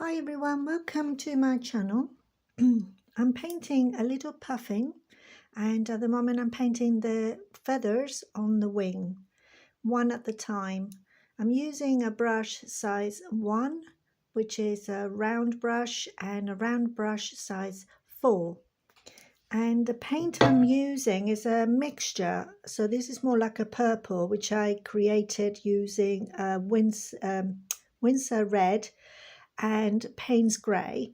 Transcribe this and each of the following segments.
Hi everyone, welcome to my channel. I'm painting a little puffin, and at the moment I'm painting the feathers on the wing, one at a time. I'm using a brush size 1, which is a round brush, and a round brush size 4. And the paint I'm using is a mixture, so this is more like a purple, which I created using Winsor Red and Payne's Grey,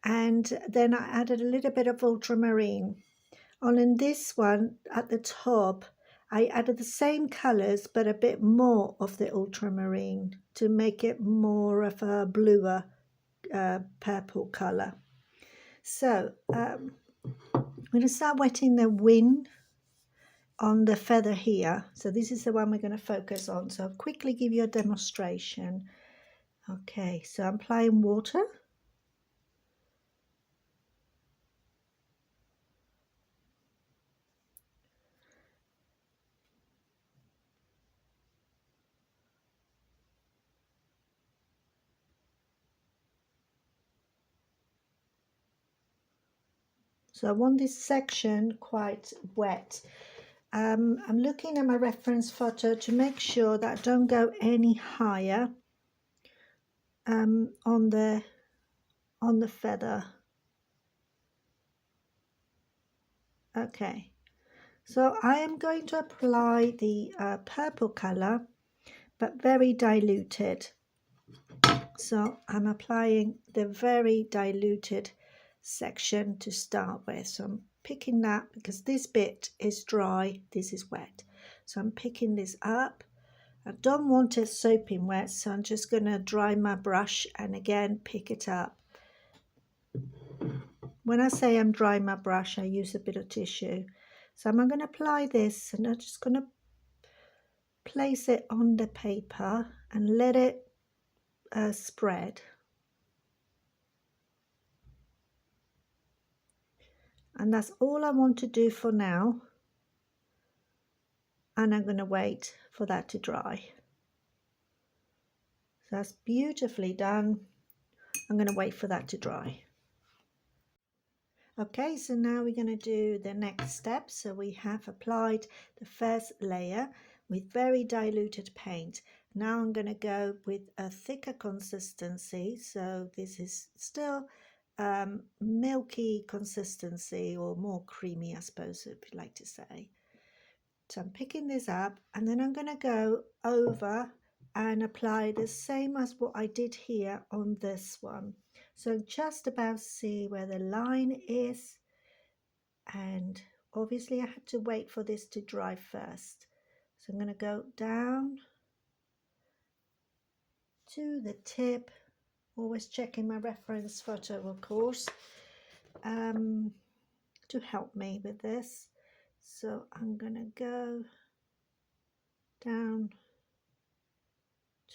and then I added a little bit of ultramarine. In this one at the top, I added the same colours but a bit more of the ultramarine to make it more of a bluer purple colour. So I'm going to start wetting the wing on the feather here. So this is the one we're going to focus on. So I'll quickly give you a demonstration. Okay, so I'm applying water. So I want this section quite wet. I'm looking at my reference photo to make sure that I don't go any higher on the feather. Okay, so I am going to apply the purple color, but very diluted. So I'm applying the very diluted section to start with. So I'm picking that because this bit is dry, this is wet. So I'm picking this up. I don't want it soaping wet, so I'm just going to dry my brush and again pick it up. When I say I'm drying my brush, I use a bit of tissue. So I'm going to apply this and I'm just going to place it on the paper and let it spread. And that's all I want to do for now. And I'm going to wait for that to dry. So that's beautifully done. I'm going to wait for that to dry. Okay, so now we're going to do the next step. So we have applied the first layer with very diluted paint. Now I'm going to go with a thicker consistency. So this is still milky consistency, or more creamy, I suppose, if you like to say. So I'm picking this up and then I'm going to go over and apply the same as what I did here on this one. So just about see where the line is, and obviously I had to wait for this to dry first. So I'm going to go down to the tip, always checking my reference photo, of course, to help me with this. So I'm going to go down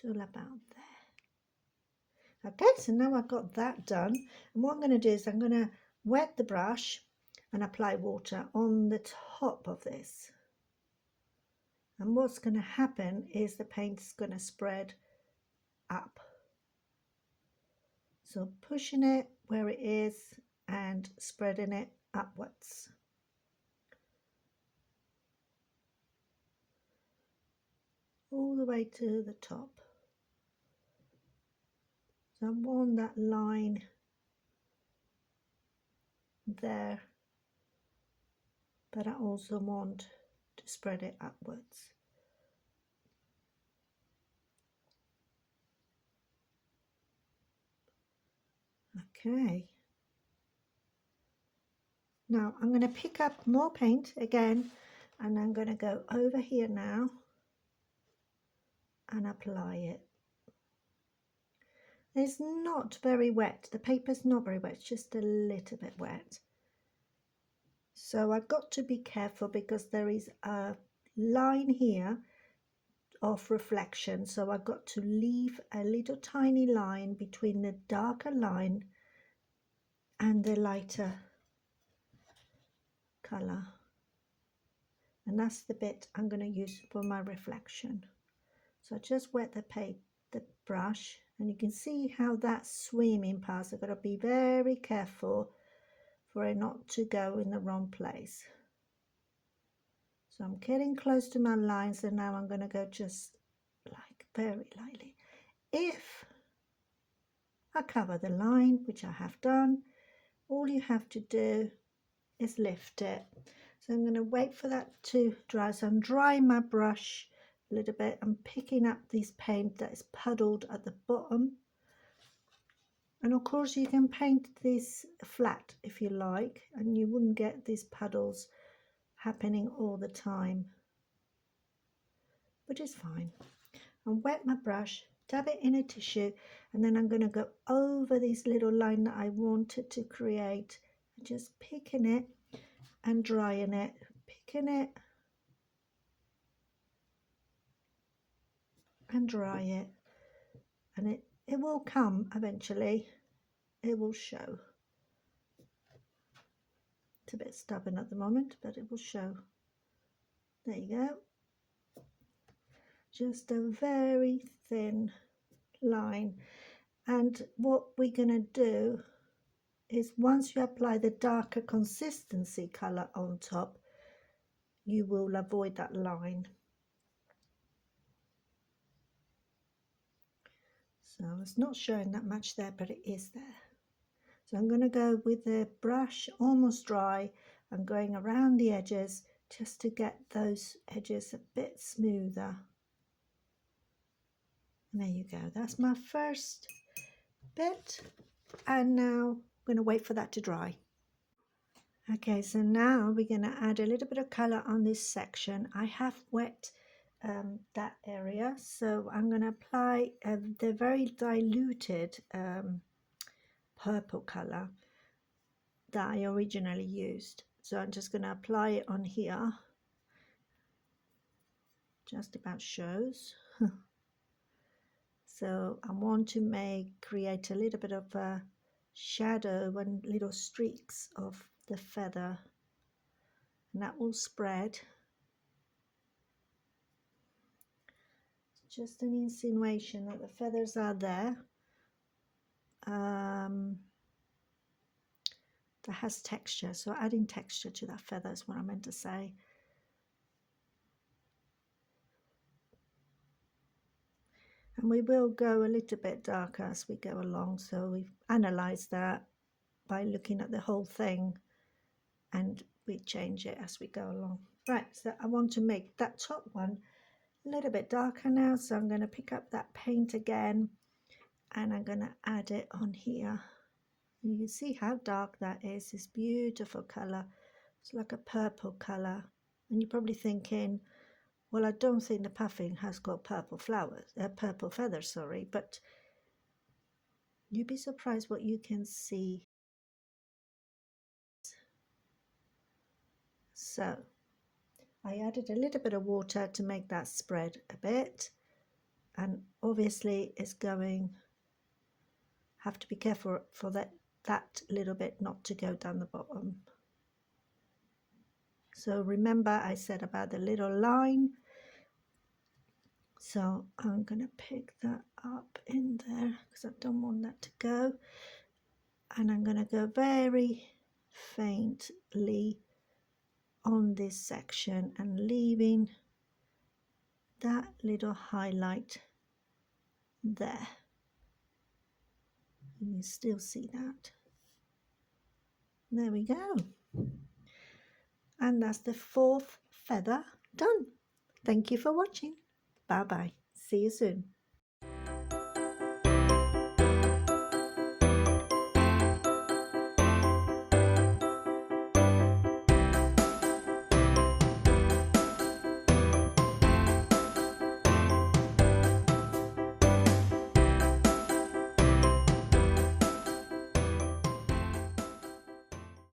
to about there. Okay, so now I've got that done, and what I'm going to do is I'm going to wet the brush and apply water on the top of this. And what's going to happen is the paint's going to spread up. So pushing it where it is and spreading it upwards. All the way to the top. So I want that line there, but I also want to spread it upwards. Okay. Now I'm going to pick up more paint again, and I'm going to go over here now and apply it. It's not very wet, the paper's not very wet, it's just a little bit wet. So I've got to be careful because there is a line here of reflection, so I've got to leave a little tiny line between the darker line and the lighter colour, and that's the bit I'm going to use for my reflection. So I just wet the brush And you can see how that's swimming past. I've got to be very careful for it not to go in the wrong place. So I'm getting close to my lines, and now I'm going to go just like very lightly. If I cover the line, which I have done, all you have to do is lift it. So I'm going to wait for that to dry. So I'm drying my brush a little bit. I'm picking up this paint that is puddled at the bottom. And of course you can paint this flat if you like, and you wouldn't get these puddles happening all the time, but it's fine. I'll wet my brush, dab it in a tissue, and then I'm going to go over this little line that I wanted to create, just picking it and drying it, picking it and dry it, and it will come eventually. It will show. It's a bit stubborn at the moment, but it will show. There you go. Just a very thin line. And what we're going to do is, once you apply the darker consistency color on top, you will avoid that line. So it's not showing that much there, but it is there. So I'm going to go with the brush almost dry. I'm going around the edges just to get those edges a bit smoother. And there you go. That's my first bit. And now I'm going to wait for that to dry. Okay, so now we're going to add a little bit of color on this section. I have wet that area, so I'm going to apply the very diluted purple color that I originally used. So I'm just going to apply it on here. Just about shows. So I want to create a little bit of a shadow and little streaks of the feather, and that will spread. It's just an insinuation that the feathers are there. That has texture, so adding texture to that feather is what I meant to say. And we will go a little bit darker as we go along, so we've analysed that by looking at the whole thing, and we change it as we go along. Right, so I want to make that top one a little bit darker now, so I'm going to pick up that paint again and I'm going to add it on here. You can see how dark that is. It's beautiful colour. It's like a purple colour, and you're probably thinking, well, I don't think the puffin has got purple flowers, purple feathers, sorry, but you'd be surprised what you can see. So I added a little bit of water to make that spread a bit, and obviously it's have to be careful for that little bit not to go down the bottom. So remember I said about the little line, so I'm going to pick that up in there because I don't want that to go, and I'm going to go very faintly on this section and leaving that little highlight there. You can still see that. There we go. And that's the fourth feather done. Thank you for watching. Bye bye. See you soon.